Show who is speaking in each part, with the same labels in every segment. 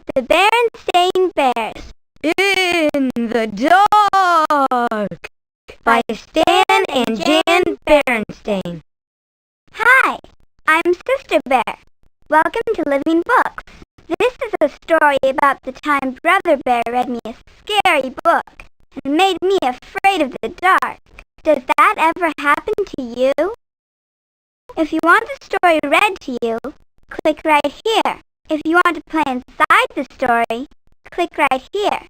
Speaker 1: The Berenstain Bears. In the Dark by Stan and Jan Berenstain. Hi, I'm Sister Bear. Welcome to Living Books. This is a story about the time Brother Bear read me a scary book and made me afraid of the dark. Does that ever happen to you? If you want the story read to you, click right here. If you want to play inside the story, click right here.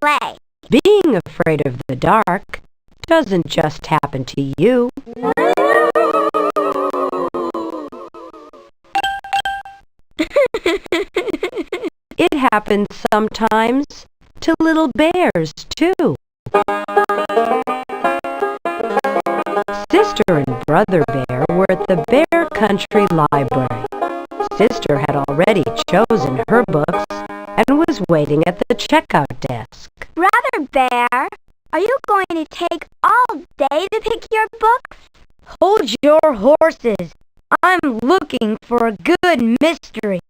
Speaker 1: Play.
Speaker 2: Being afraid of the dark doesn't just happen to you. It happens sometimes to little bears, too. Sister and Brother Bear were at the Bear Country Library. Sister had already chosen her books and was waiting at the checkout desk.
Speaker 1: Brother Bear, are you going to take all day to pick your books?
Speaker 3: Hold your horses. I'm looking for a good mystery.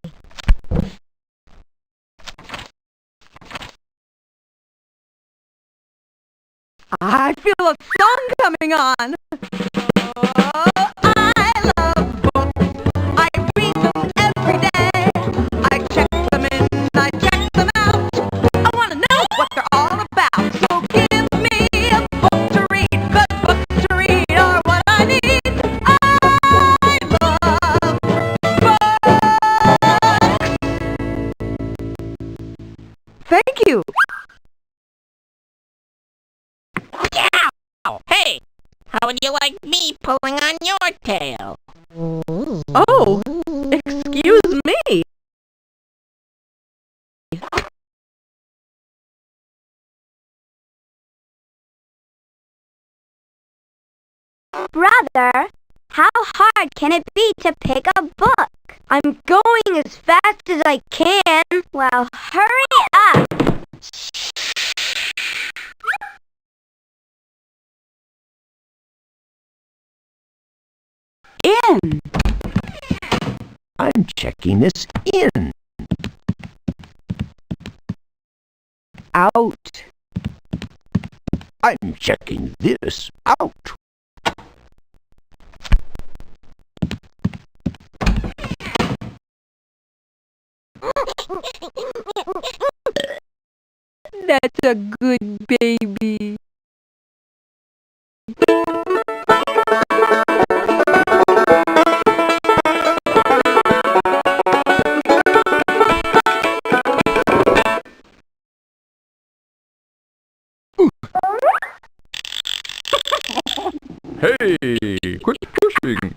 Speaker 4: I feel a song coming on. Oh, I love books. I read them every day. I check them in, I check them out. I want to know what they're all about. So give me a book to read. Good books to read are what I need. I love books. Thank you.
Speaker 5: Hey, how would you like me pulling on your tail?
Speaker 4: Oh, excuse me.
Speaker 1: Brother, how hard can it be to pick a book?
Speaker 3: I'm going as fast as I can.
Speaker 1: Well, hurry up.
Speaker 6: In. I'm checking this in. Out. I'm checking this out.
Speaker 4: That's a good baby.
Speaker 7: Hey, quit pushing.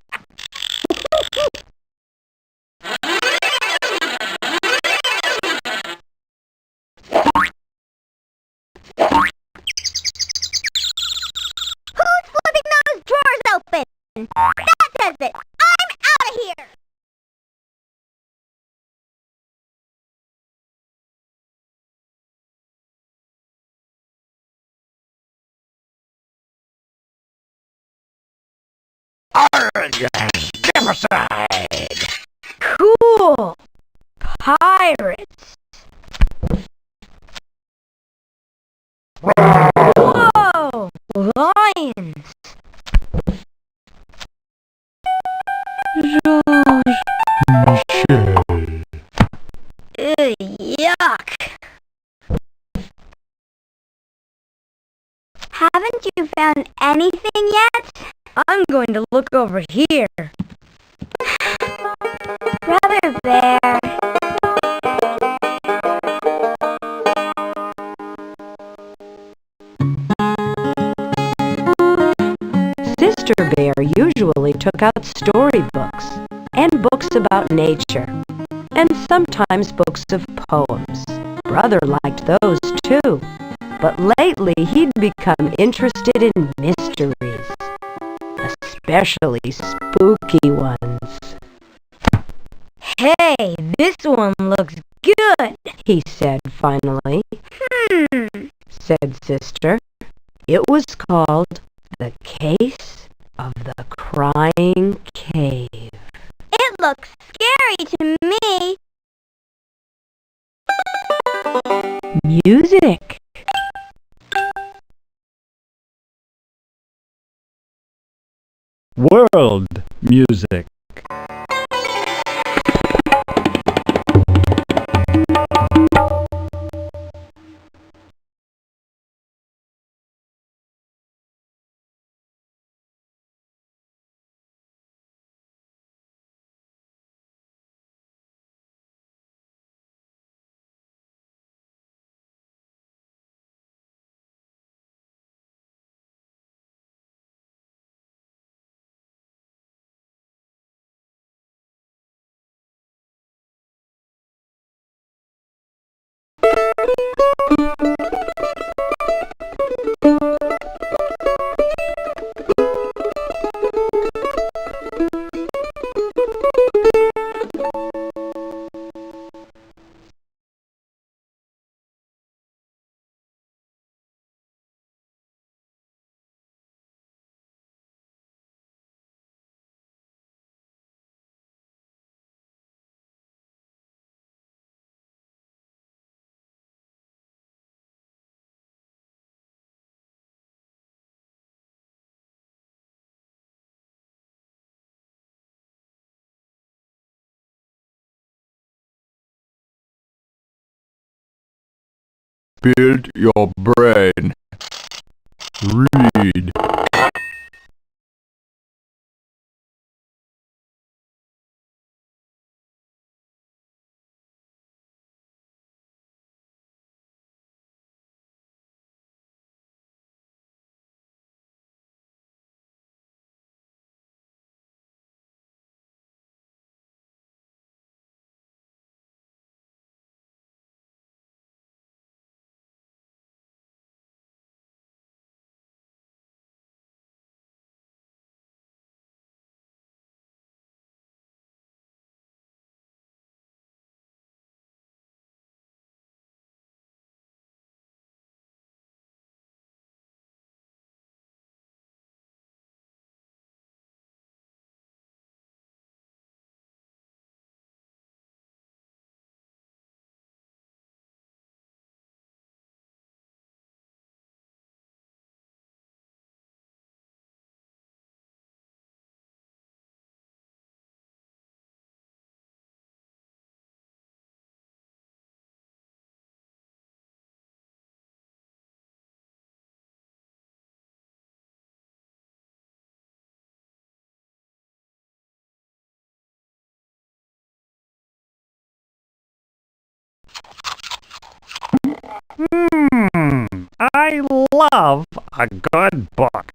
Speaker 1: Who's flipping those drawers open? That does it. I'm out of here.
Speaker 6: Genocide!
Speaker 3: Cool. Pirates. Whoa! Lions!
Speaker 1: found anything yet?
Speaker 3: I'm going to look over here.
Speaker 1: Brother Bear.
Speaker 2: Sister Bear usually took out storybooks and books about nature, and sometimes books of poems. Brother liked those too, but lately he'd become interested in mysteries, especially spooky ones.
Speaker 3: Hey, this one looks good.
Speaker 2: He said finally. Said Sister. It was called The Case of the Crying Cave.
Speaker 1: It looks scary to me.
Speaker 2: Music.
Speaker 7: World music. Build your brain. Read. I love a good book.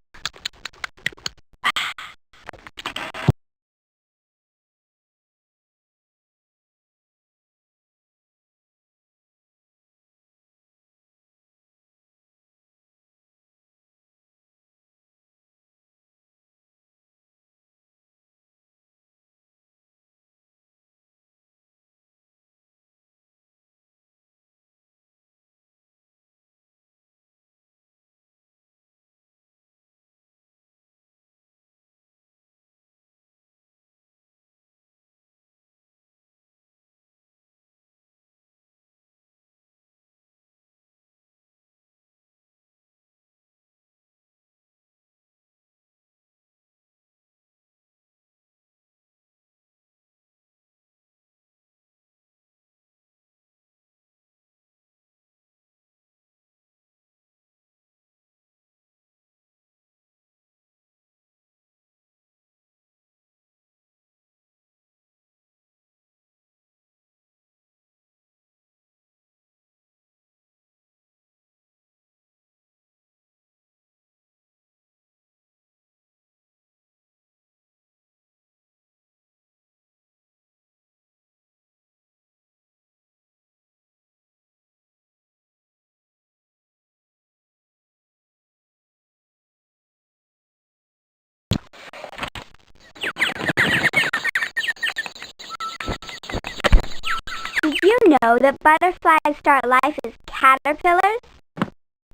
Speaker 1: know that butterflies start life as caterpillars?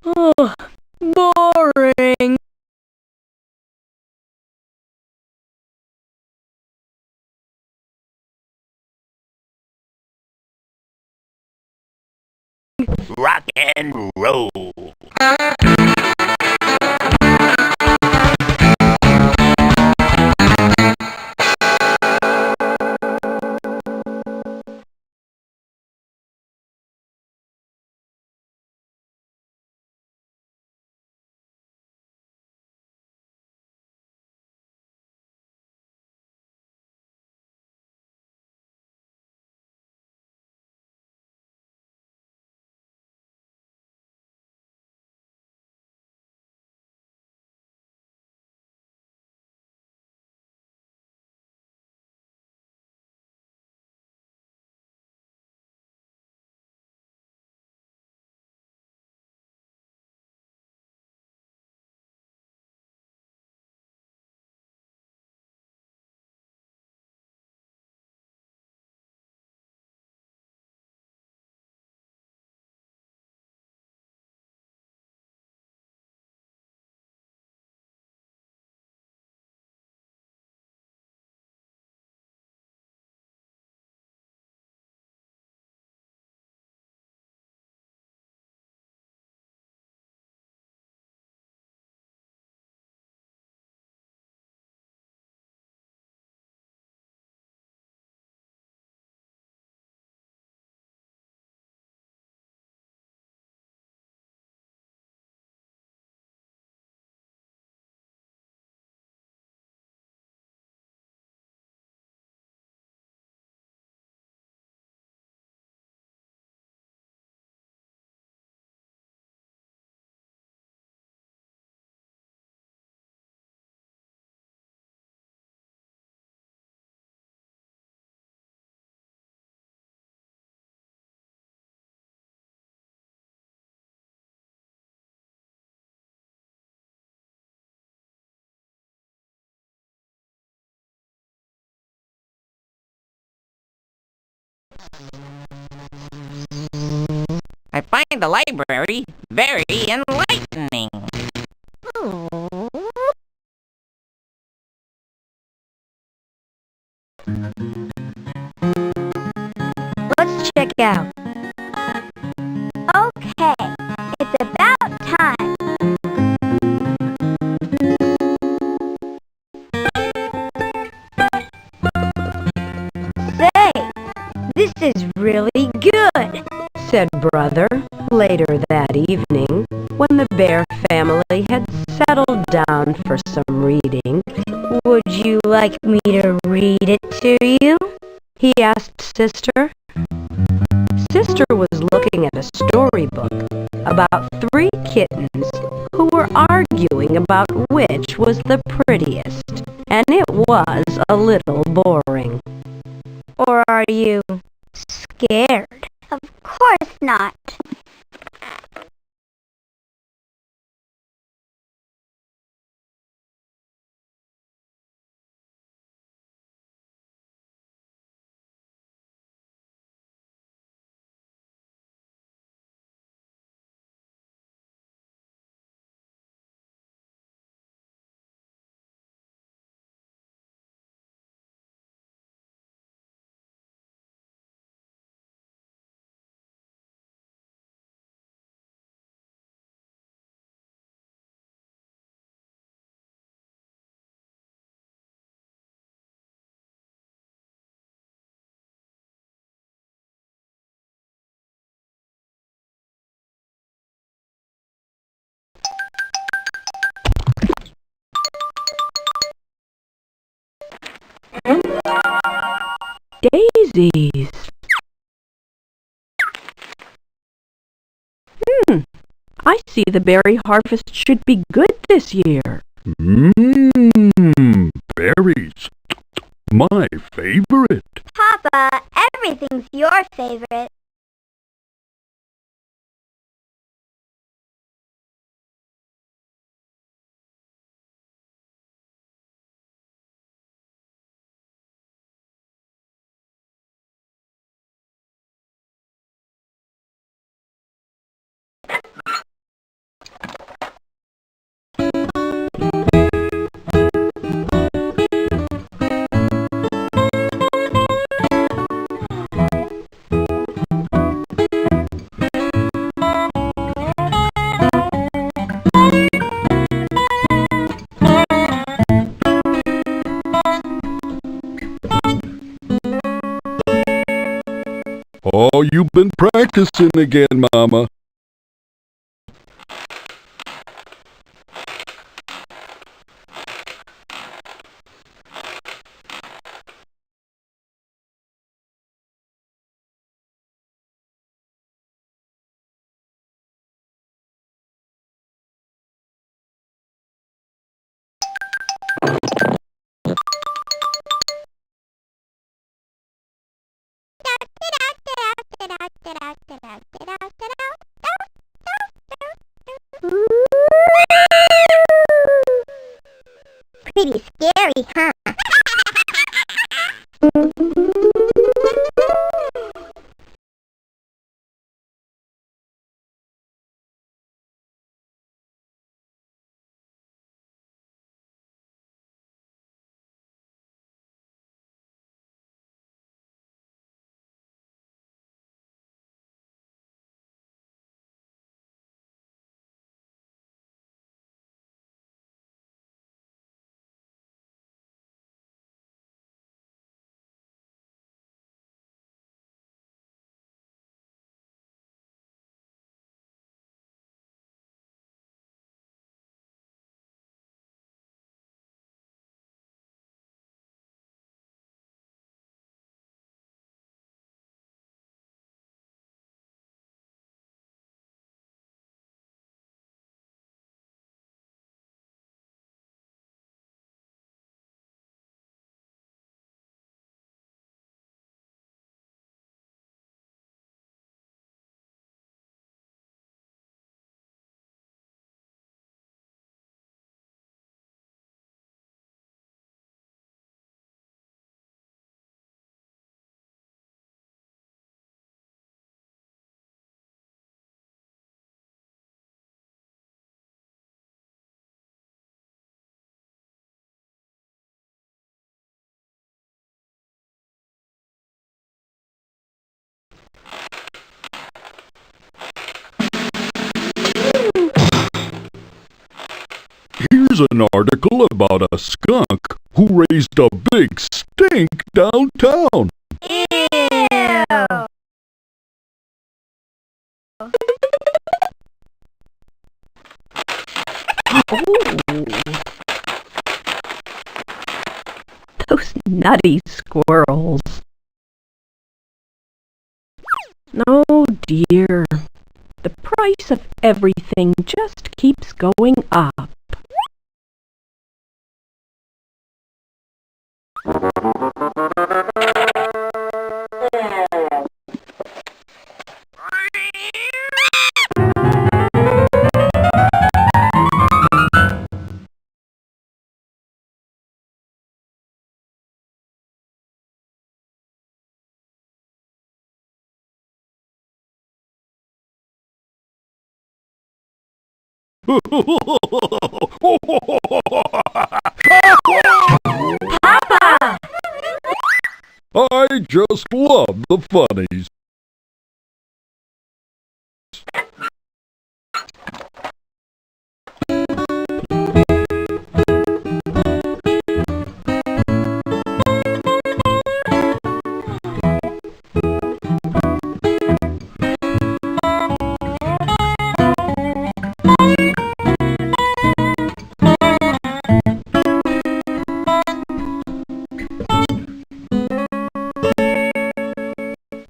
Speaker 3: Oh, boring.
Speaker 6: Rock and roll.
Speaker 5: I find the library very enlightening.
Speaker 3: Let's check out.
Speaker 1: Okay, it's about time.
Speaker 3: Say, this is really good, said Brother later that evening when the bear family had settled down for some reading. Would you like me to read it to you? He asked Sister. Sister was looking at a storybook about three kittens who were arguing about which was the prettiest, and it was a little boring. Or are you scared?
Speaker 1: Of course not.
Speaker 2: Daisies. I see the berry harvest should be good this year.
Speaker 7: Mmm, berries. My favorite.
Speaker 1: Papa, everything's your favorite.
Speaker 7: Oh, you've been practicing again, Mama.
Speaker 1: Pretty scary, huh?
Speaker 7: Here's an article about a skunk who raised a big stink downtown.
Speaker 1: Ew!
Speaker 2: Those nutty squirrels. Oh dear. The price of everything just keeps going up.
Speaker 7: I just love the funnies.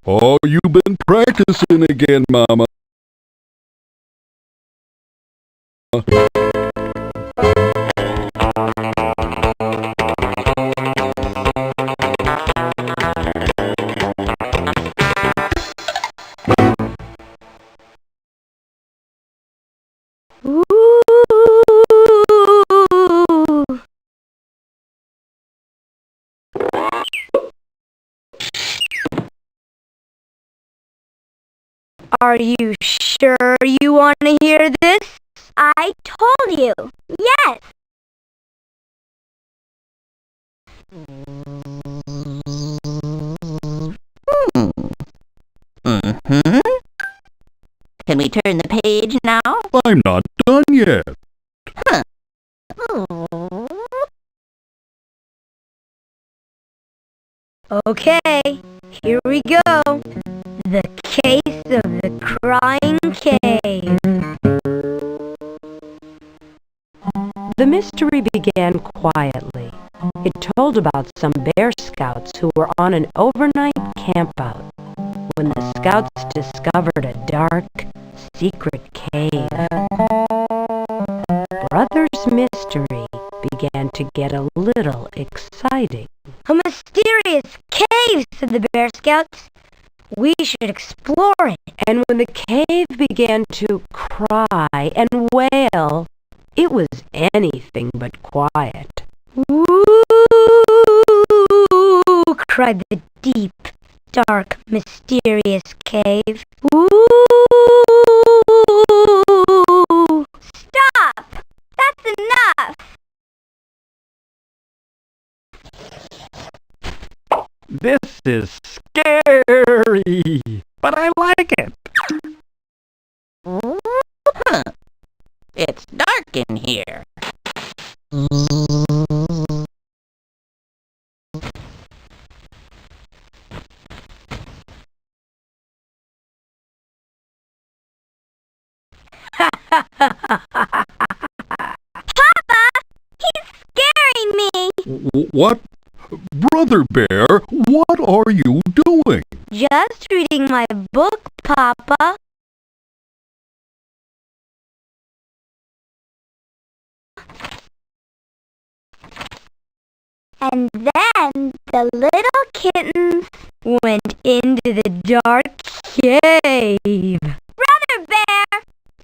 Speaker 7: Oh, you've been practicing again, Mama.
Speaker 1: Ooh. Are you sure you want to hear this? I told you. Yes.
Speaker 5: Mm-hmm. Can we turn the page now?
Speaker 7: I'm not done yet.
Speaker 5: Huh.
Speaker 1: Okay, here we go. The Case of the Crying Cave.
Speaker 2: The mystery began quietly. It told about some Bear Scouts who were on an overnight campout when the Scouts discovered a dark, secret cave. Brothers' mystery began to get a little exciting.
Speaker 1: A mysterious cave, said the Bear Scouts. We should explore it.
Speaker 2: And when the cave began to cry and wail, it was anything but quiet.
Speaker 1: Ooh, cried the deep, dark, mysterious cave. Ooh! Stop! That's enough!
Speaker 8: This is scary, but I like it.
Speaker 5: Huh. It's dark in here.
Speaker 1: Papa! He's scaring me!
Speaker 7: What? Brother Bear, what are you doing?
Speaker 1: Just reading my book, Papa. And then the little kittens went into the dark cave. Brother Bear,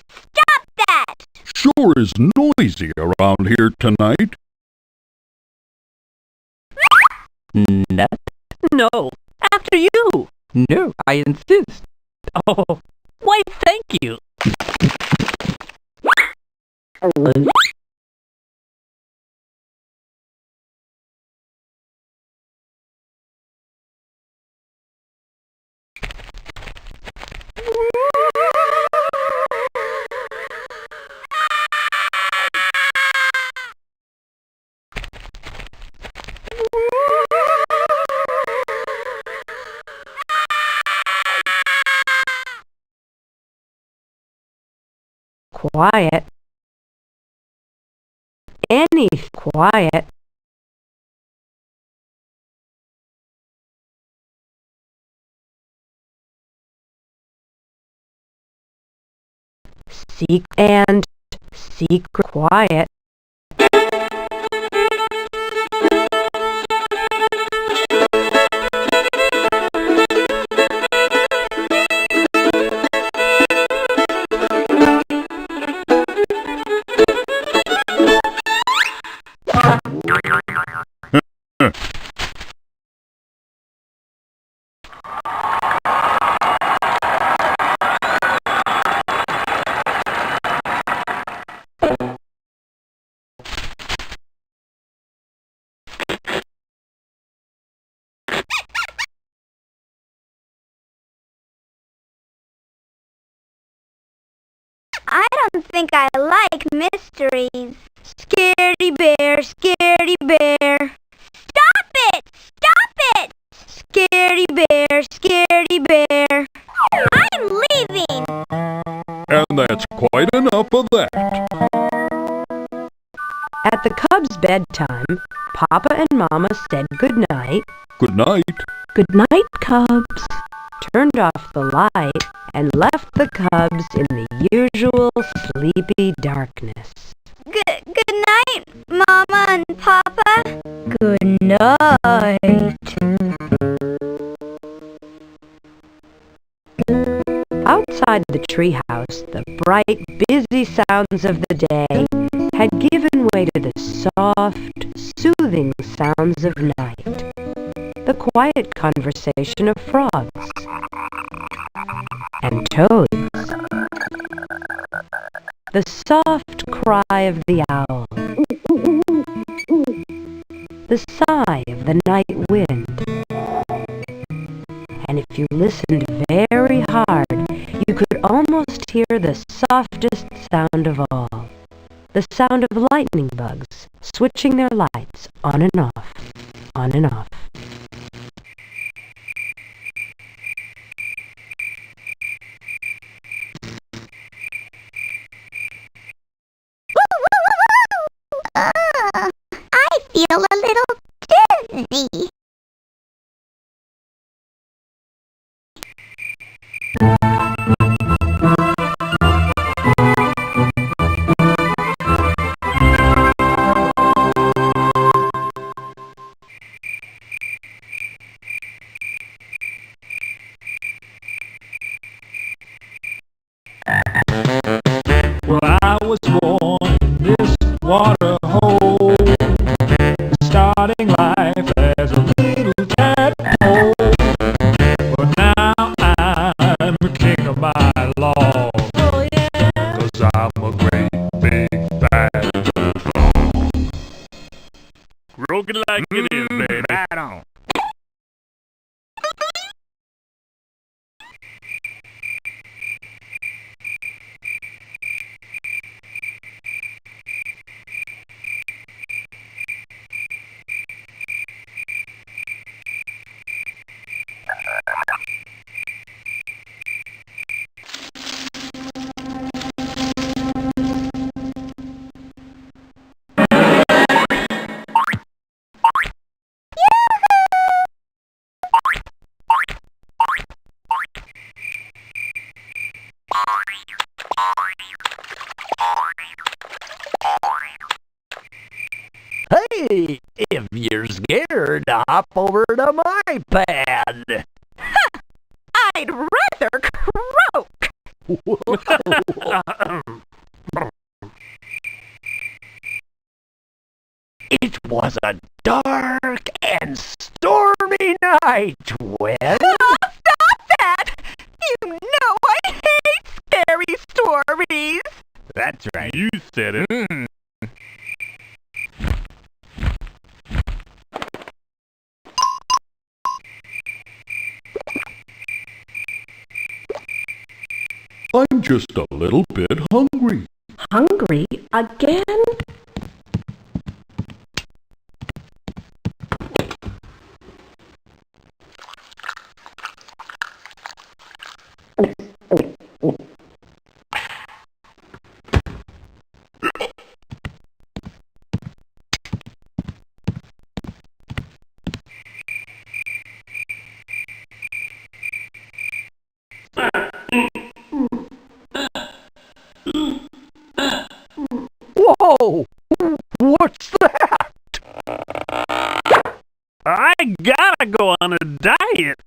Speaker 1: stop that!
Speaker 7: Sure is noisy around here tonight.
Speaker 8: Nut? No, after you. No, I insist. Oh, why thank you.
Speaker 2: Quiet. Any quiet. Secret quiet.
Speaker 1: I don't think I like mysteries. Scaredy bear, scaredy bear. Stop it! Stop it! Scaredy bear, scaredy bear. I'm leaving!
Speaker 7: And that's quite enough of that.
Speaker 2: At the cubs' bedtime, Papa and Mama said good night.
Speaker 7: Good night.
Speaker 2: Good night, cubs. Turned off the light and left the cubs in the usual sleepy darkness.
Speaker 1: Good night, Mama and Papa. Good night.
Speaker 2: Outside the treehouse, the bright, busy sounds of the day had given way to the soft, soothing sounds of night. The quiet conversation of frogs and toads. The soft cry of the owl. The sigh of the night wind. And if you listened very hard, you could almost hear the softest sound of all. The sound of lightning bugs switching their lights on and off, on and off.
Speaker 5: Z.
Speaker 7: Well, I was born in this water hole, starting life as a little tadpole. But now I'm the king of my law. Oh yeah, 'cause I'm a great big bad bull. Rock it like it is, baby. Right on.
Speaker 8: Hey, if you're scared, hop over to my pad.
Speaker 4: I'd rather croak.
Speaker 8: It was a dark and stormy night when...
Speaker 4: Oh, stop that! You know I hate scary stories.
Speaker 7: That's right. You said it. I'm just a little bit hungry.
Speaker 2: Hungry again?
Speaker 8: Whoa! What's that? I gotta go on a diet.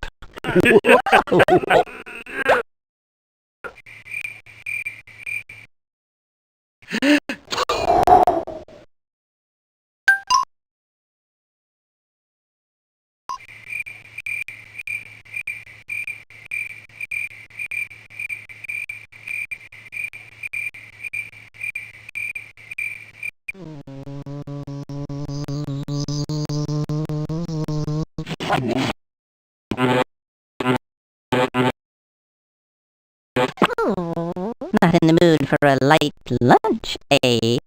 Speaker 5: Not in the mood for a light lunch, eh?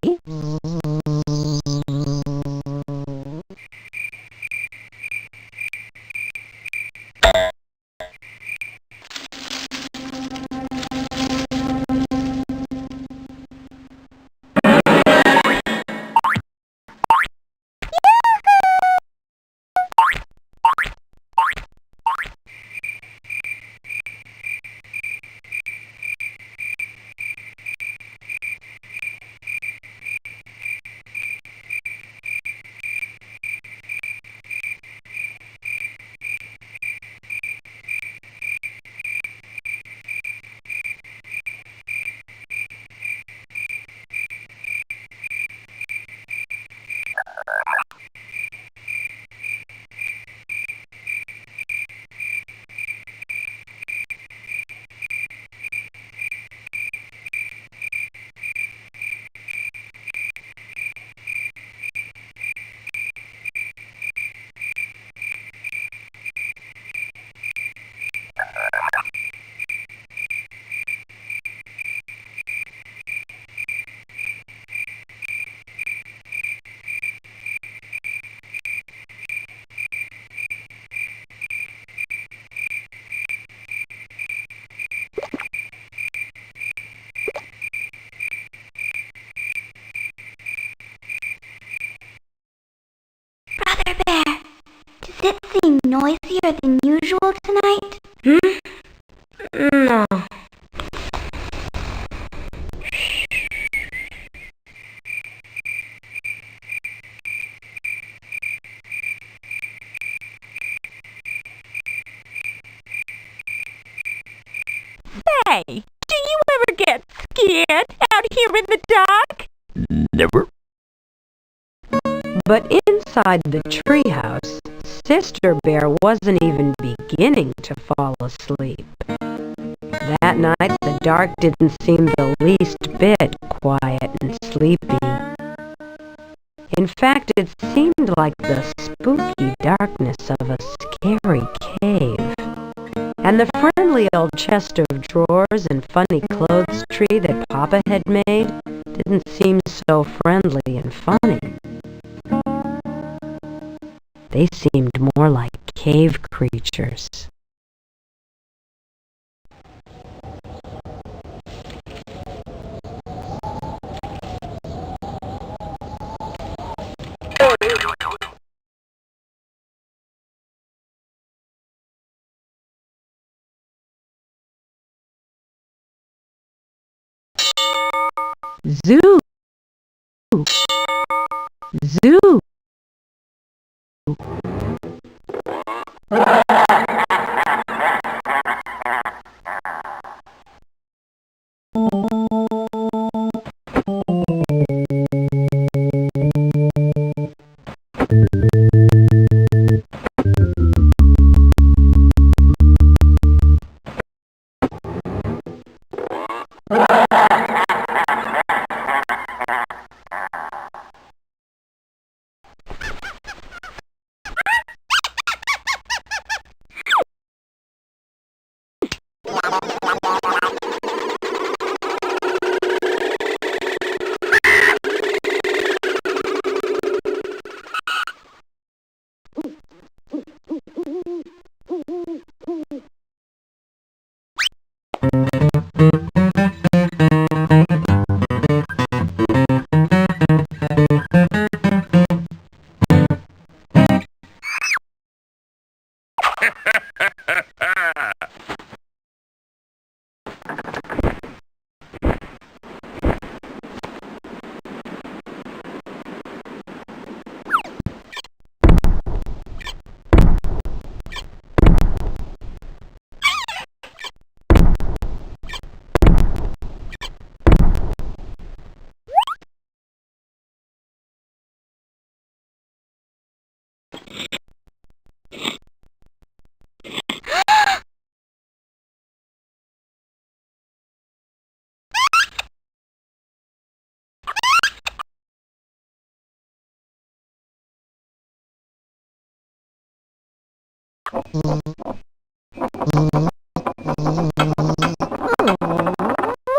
Speaker 1: Did it seem noisier than usual tonight? No.
Speaker 5: Hey, do you ever get scared out here in the dark?
Speaker 8: Never.
Speaker 2: But inside the treehouse, Sister Bear wasn't even beginning to fall asleep. That night, the dark didn't seem the least bit quiet and sleepy. In fact, it seemed like the spooky darkness of a scary cave. And the friendly old chest of drawers and funny clothes tree that Papa had made didn't seem so friendly and funny. They seemed more like cave creatures. Zoo! Zoo!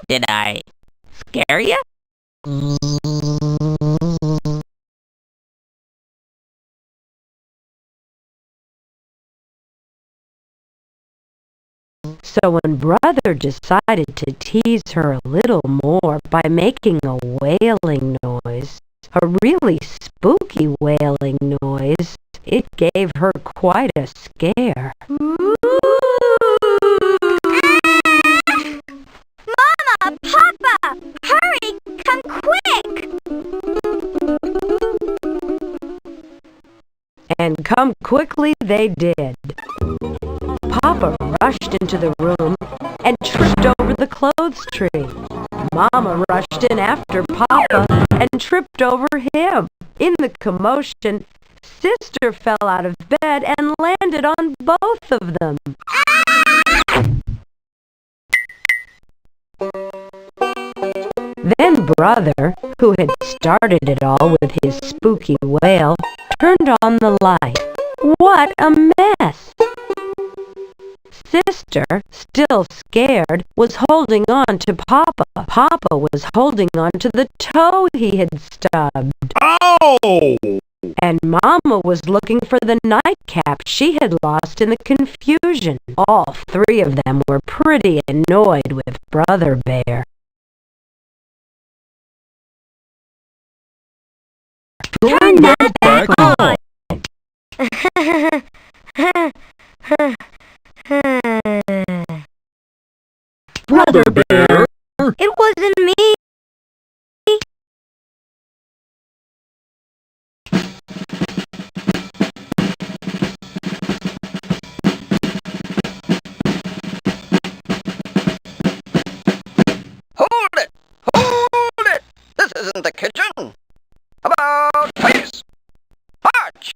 Speaker 5: Did I scare you?
Speaker 2: So when Brother decided to tease her a little more by making a wailing noise, a really spooky wailing noise, it gave her quite a scare.
Speaker 1: Mama! Papa! Hurry! Come quick!
Speaker 2: And come quickly they did. Papa rushed into the room and tripped over the clothes tree. Mama rushed in after Papa and tripped over him. In the commotion, Sister fell out of bed and landed on both of them. Then Brother, who had started it all with his spooky wail, turned on the light. What a mess! Sister, still scared, was holding on to Papa. Papa was holding on to the toe he had stubbed.
Speaker 7: Oh!
Speaker 2: And Mama was looking for the nightcap she had lost in the confusion. All three of them were pretty annoyed with Brother Bear.
Speaker 1: Turn that back
Speaker 7: on!
Speaker 1: on!
Speaker 7: Sister Bear.
Speaker 1: It wasn't me.
Speaker 9: Hold it! Hold it! This isn't the kitchen! How about face? Arch!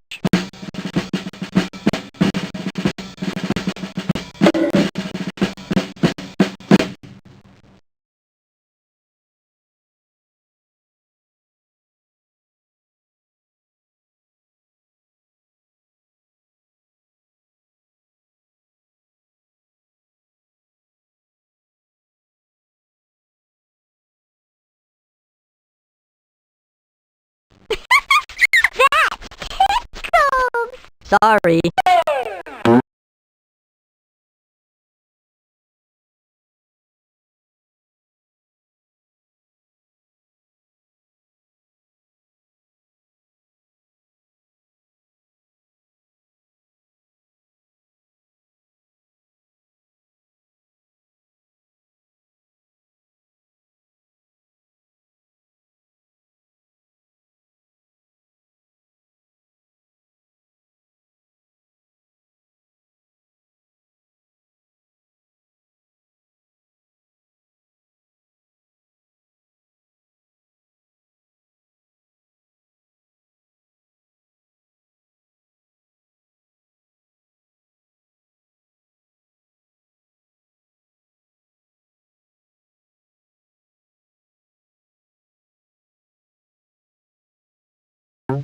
Speaker 3: Sorry.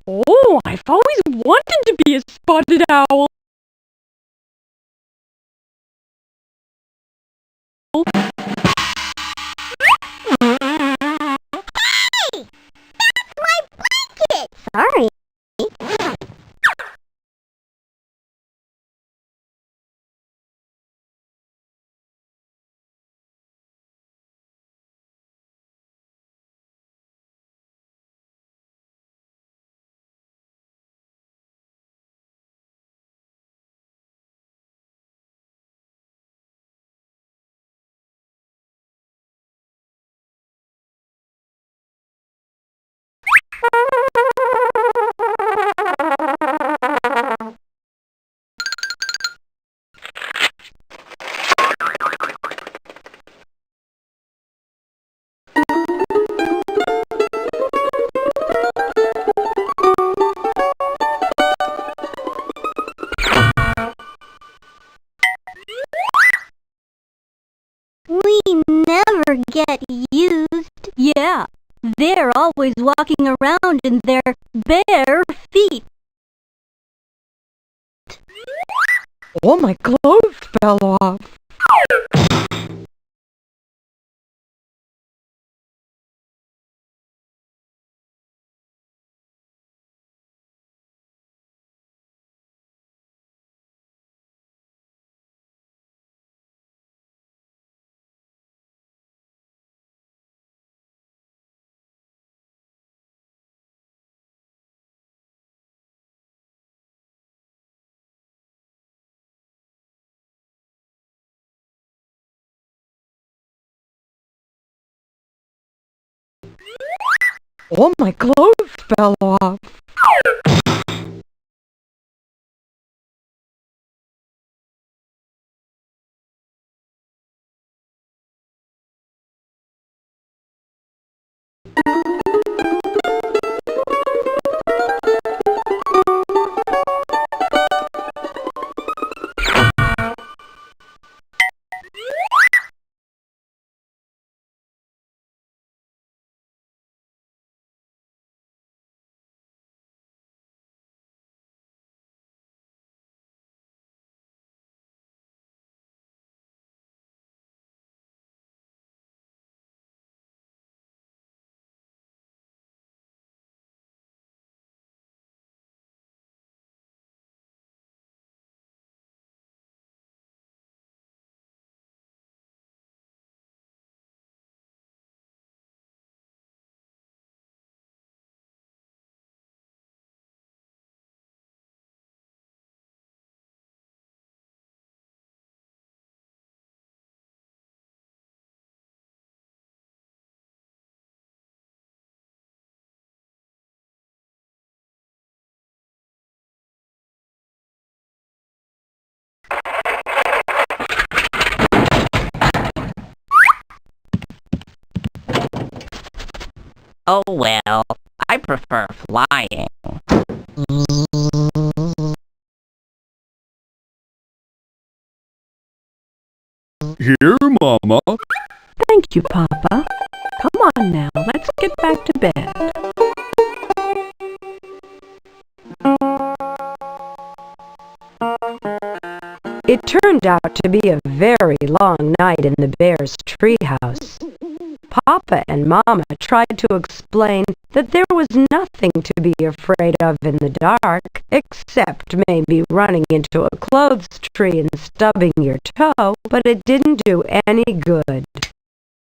Speaker 5: Oh, I've always wanted to be a spotted owl.
Speaker 1: Sorry. We never get used.
Speaker 3: Yeah, they're always walking around in their bare feet.
Speaker 4: Oh, my clothes fell off. Oh, my clothes fell off.
Speaker 5: Oh well, I prefer flying.
Speaker 7: Here, Mama.
Speaker 2: Thank you, Papa. Come on now, let's get back to bed. It turned out to be a very long night in the bear's treehouse. Papa and Mama tried to explain that there was nothing to be afraid of in the dark, except maybe running into a clothes tree and stubbing your toe, but it didn't do any good.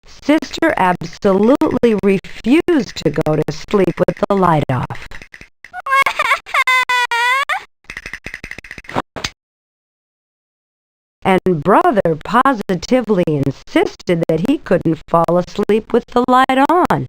Speaker 2: Sister absolutely refused to go to sleep with the light off. And Brother positively insisted that he couldn't fall asleep with the light on.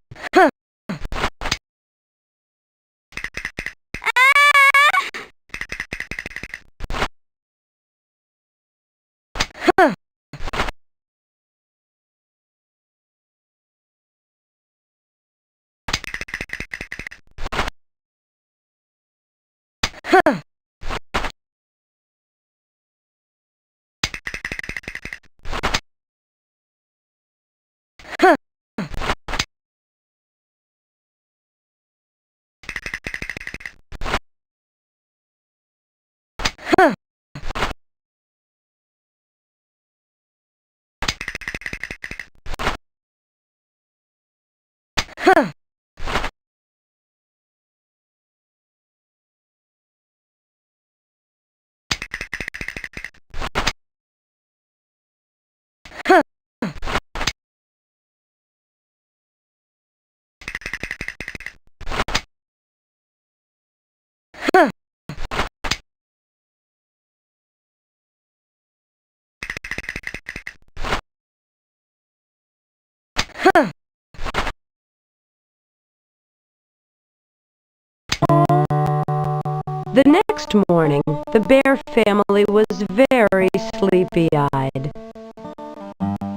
Speaker 2: The next morning, the bear family was very sleepy-eyed.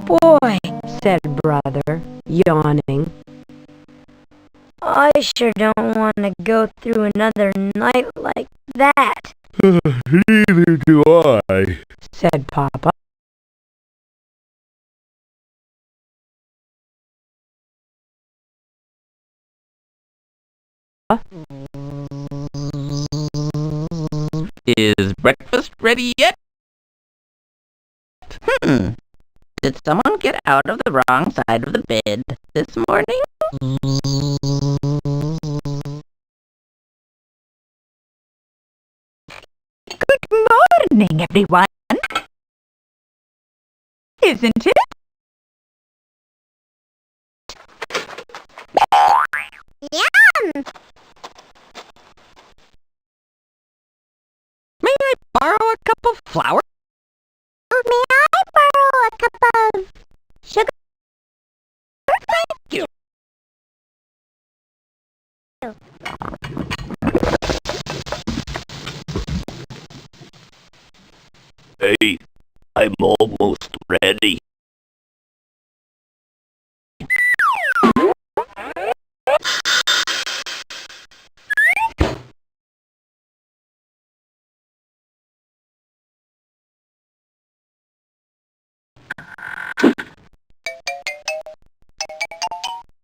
Speaker 1: Boy,
Speaker 2: Said Brother, yawning.
Speaker 1: I sure don't want to go through another night like that.
Speaker 7: Neither do I.
Speaker 2: Said Papa.
Speaker 5: Is breakfast ready yet? Did someone get out of the wrong side of the bed this morning? Good morning, everyone. Isn't it?
Speaker 1: Yum!
Speaker 5: May I borrow a cup of flour?
Speaker 1: May I borrow a cup of sugar?
Speaker 5: Thank you.
Speaker 6: Hey, I'm almost ready.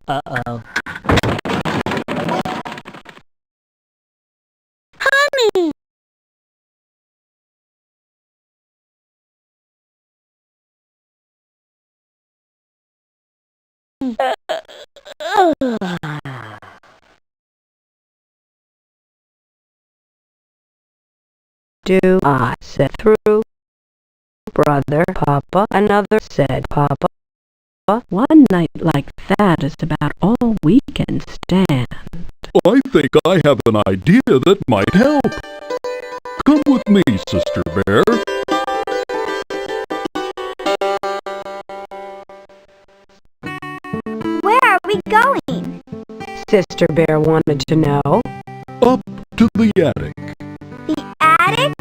Speaker 5: Uh-oh.
Speaker 1: Honey!
Speaker 2: Do I? Said through. Brother, Papa. Another said Papa. One night like that is about all we can stand.
Speaker 7: I think I have an idea that might help. Come with me, Sister Bear.
Speaker 1: Where are we going?
Speaker 2: Sister Bear wanted to know.
Speaker 7: Up to the attic.
Speaker 1: The attic?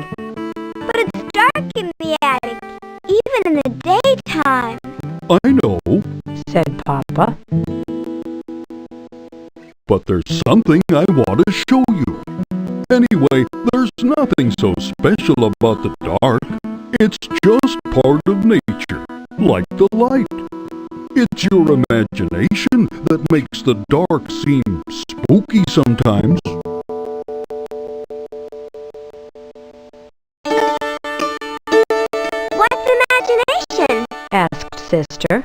Speaker 1: But it's dark in the attic, even in the daytime.
Speaker 7: I know.
Speaker 2: Said Papa.
Speaker 10: something I want to show you. Anyway, there's nothing so special about the dark. It's just part of nature, like the light. It's your imagination that makes the dark seem spooky sometimes.
Speaker 1: What's imagination?
Speaker 2: Asked Sister.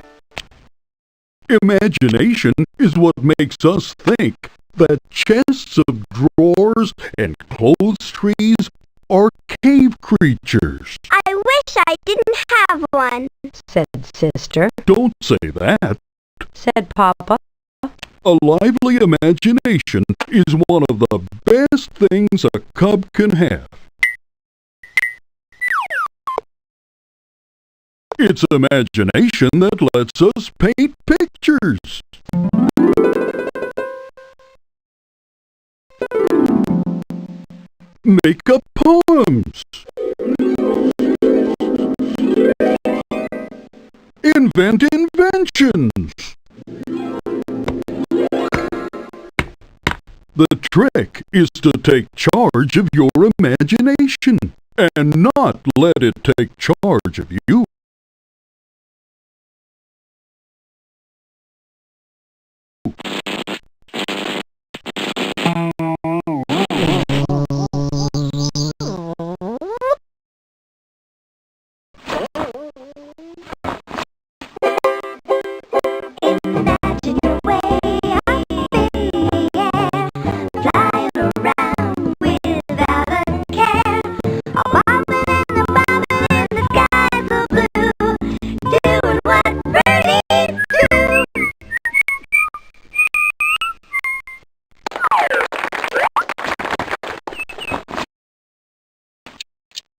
Speaker 10: Imagination is what makes us think that chests of drawers and clothes trees are cave creatures.
Speaker 1: I wish I didn't have one,
Speaker 2: Said Sister.
Speaker 10: Don't say that.
Speaker 2: Said Papa.
Speaker 10: A lively imagination is one of the best things a cub can have. It's imagination that lets us paint pictures. Make up poems. Invent inventions. The trick is to take charge of your imagination and not let it take charge of you.
Speaker 1: imagine your way up in the air, flying around without a care, a bobbing and a bobbing in the sky so blue, doing what birdies do.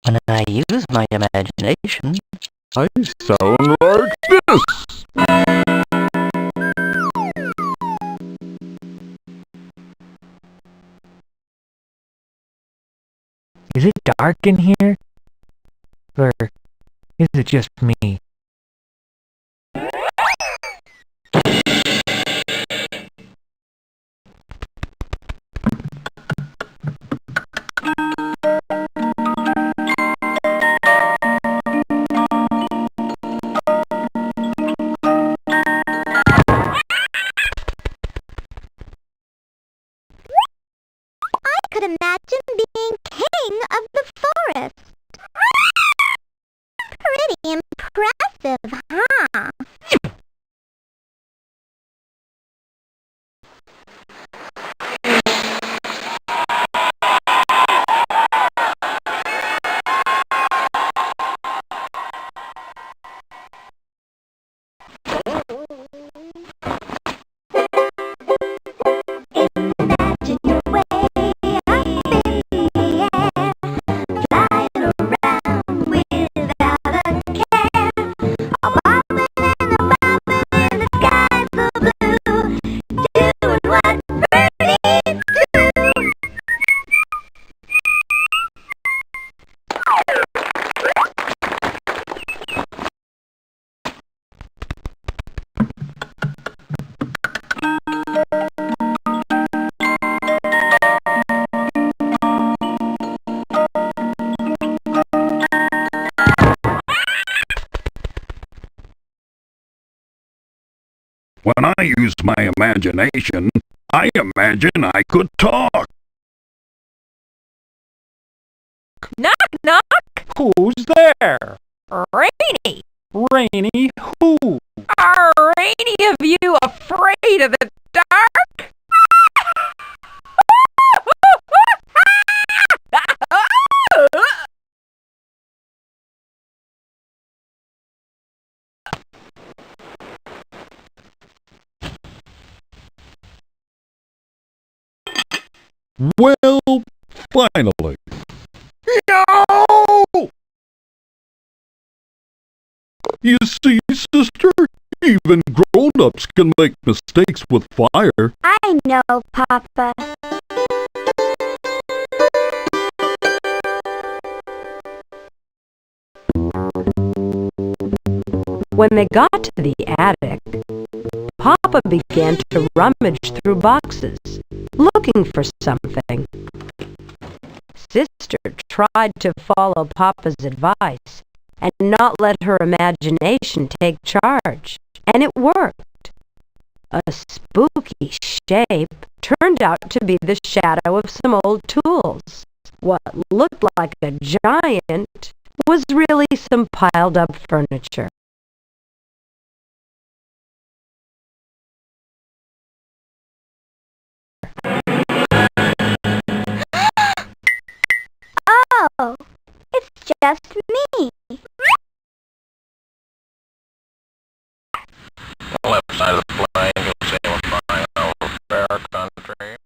Speaker 8: When I use my imagination,
Speaker 10: I sound like this.
Speaker 11: Is it dark in here? Or is it just me?
Speaker 1: I could imagine being king of the forest. Pretty impressive, huh? Imagine your way up in the air, flying around without a care, a bobbing and a bobbing in the sky so blue, doing what birdies do.
Speaker 10: When I use my imagination, I imagine I could talk.
Speaker 5: Knock, knock.
Speaker 7: Who's there?
Speaker 5: Rainy.
Speaker 7: Rainy who?
Speaker 5: Are any of you afraid of the dark?
Speaker 10: Well, finally. No! You see, sister, even grown-ups can make mistakes with fire.
Speaker 1: I know, Papa.
Speaker 2: When they got to the attic, Papa began to rummage through boxes, looking for something. Sister tried to follow Papa's advice and not let her imagination take charge, and it worked. A spooky shape turned out to be the shadow of some old tools. What looked like a giant was really some piled-up furniture.
Speaker 1: Oh, it's just me.
Speaker 12: The left side of the plane is flying over bear country.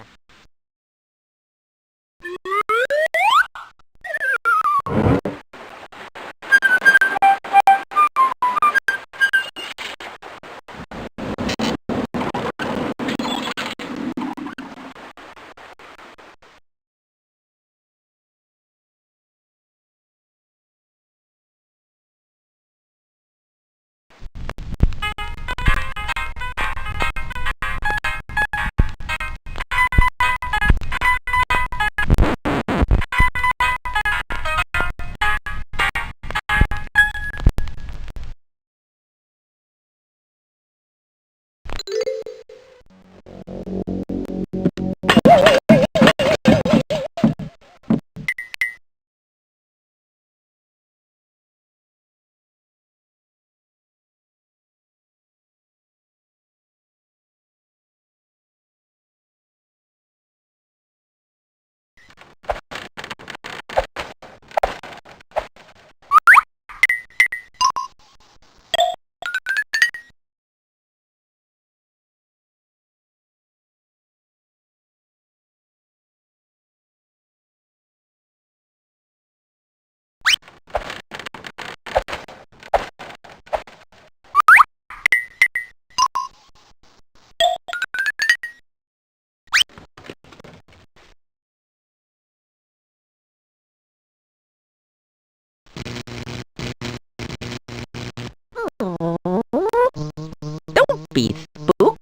Speaker 5: Don't be spooked.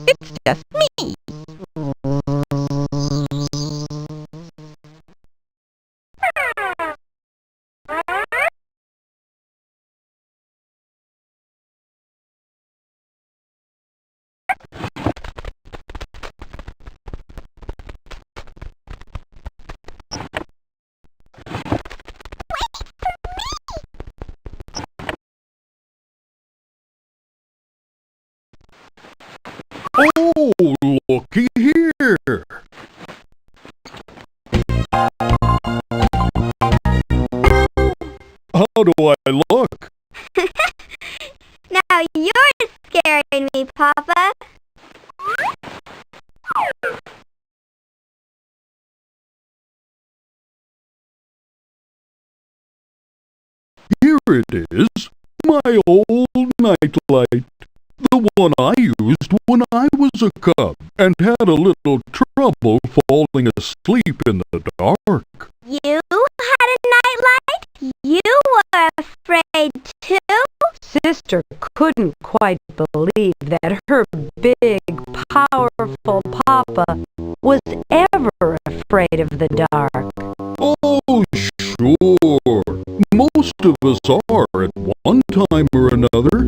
Speaker 5: It's just me.
Speaker 10: Oh, looky here! How do I look?
Speaker 1: Now you're scaring me, Papa.
Speaker 10: Here it is, my old nightlight. The one I used when I was a cub and had a little trouble falling asleep in the dark.
Speaker 1: You had a nightlight? You were afraid too?
Speaker 2: Sister couldn't quite believe that her big, powerful Papa was ever afraid of the dark.
Speaker 10: Oh, sure. Most of us are at one time or another.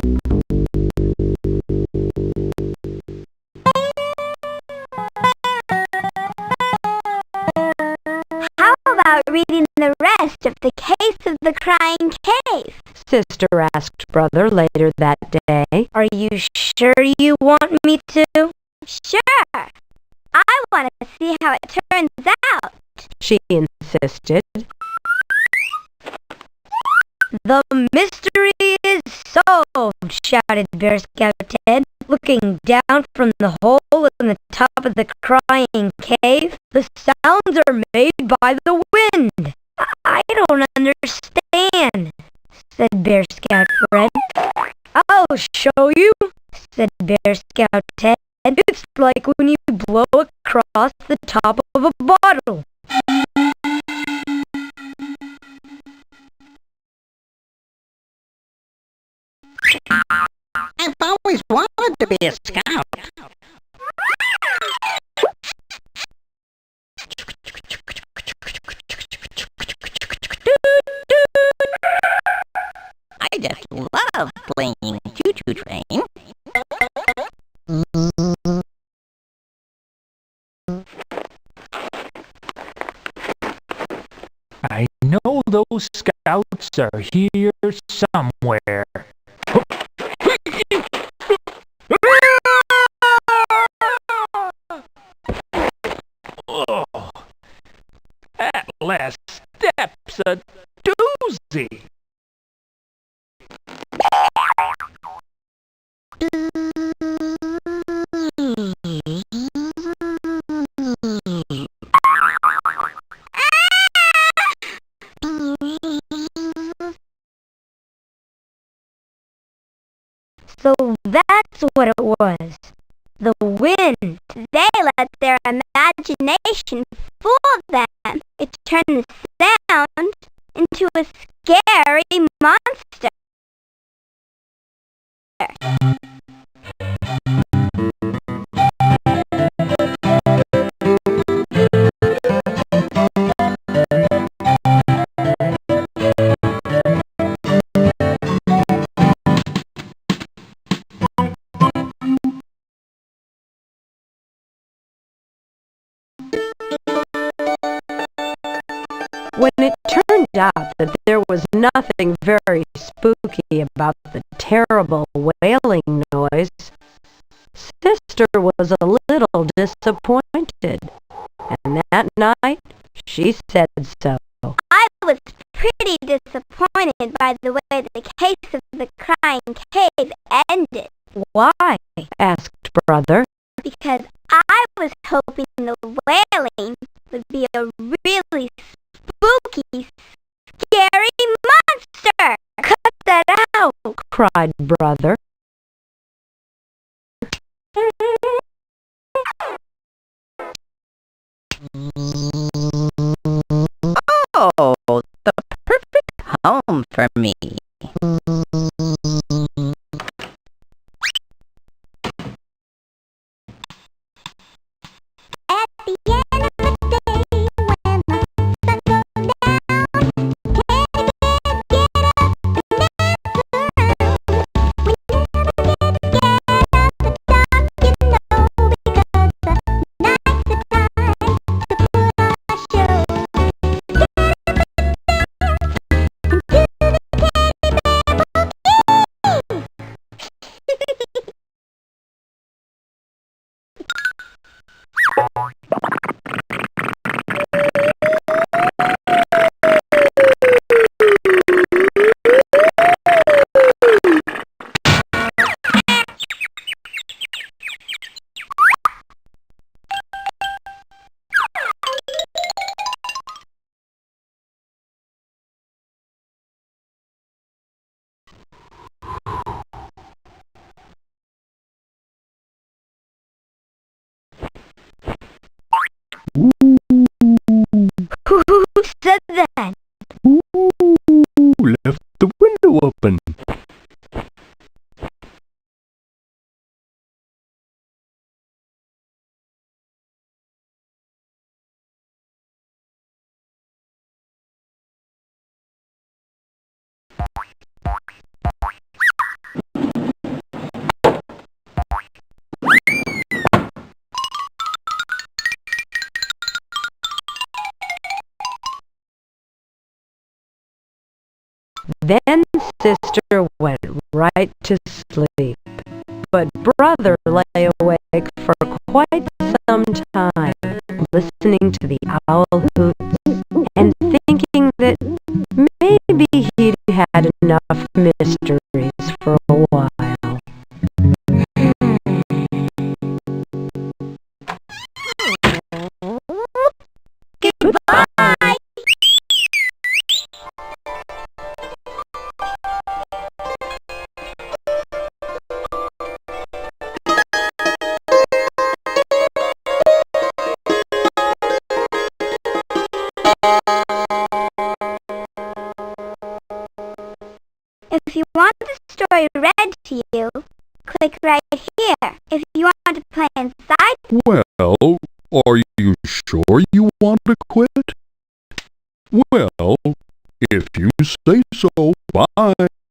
Speaker 1: How about reading the rest of The Case of the Crying Cave?
Speaker 2: Sister asked Brother later that day.
Speaker 1: Are you sure you want me to? Sure. I want to see how it turns out.
Speaker 2: She insisted.
Speaker 1: The mystery is solved, shouted Bear Scout Ted, looking down from the hole in the top of the crying cave. The sounds are made by the wind. I don't understand, said Bear Scout Fred. I'll show you, said Bear Scout Ted. It's like when you blow across the top of a bottle.
Speaker 5: I found
Speaker 9: always wanted to be a scout. I just love playing choo-choo train.
Speaker 11: I know those scouts are here somewhere. Oh, that last step's a doozy.
Speaker 1: So that's what it was. The wind. They let their imagination fool them. It turned the sound into a scary monster.
Speaker 2: When it turned out that there was nothing very spooky about the terrible wailing noise, Sister was a little disappointed, and that night she said so.
Speaker 1: I was pretty disappointed by the way the case of the crying cave ended.
Speaker 2: Why? Asked Brother.
Speaker 1: Because I was hoping the wailing would be a really spooky, scary monster!
Speaker 2: Cut that out! Cried Brother.
Speaker 9: Oh, the perfect home for me.
Speaker 1: At the end of the day, when the sun goes down, Teddy bears get up and dance around. We never get scared of the dark, you know, because the night's the time to put on a show. Get up and down into the teddy bear boogie. Who said that?
Speaker 10: Ooh, left the window open.
Speaker 2: Then Sister went right to sleep, but Brother lay awake for quite some time, listening to the owl hoots and thinking that maybe he'd had enough mysteries for a while.
Speaker 1: Goodbye! If you want the story read
Speaker 10: Well, are you sure you want to quit? Well, if you say so, bye.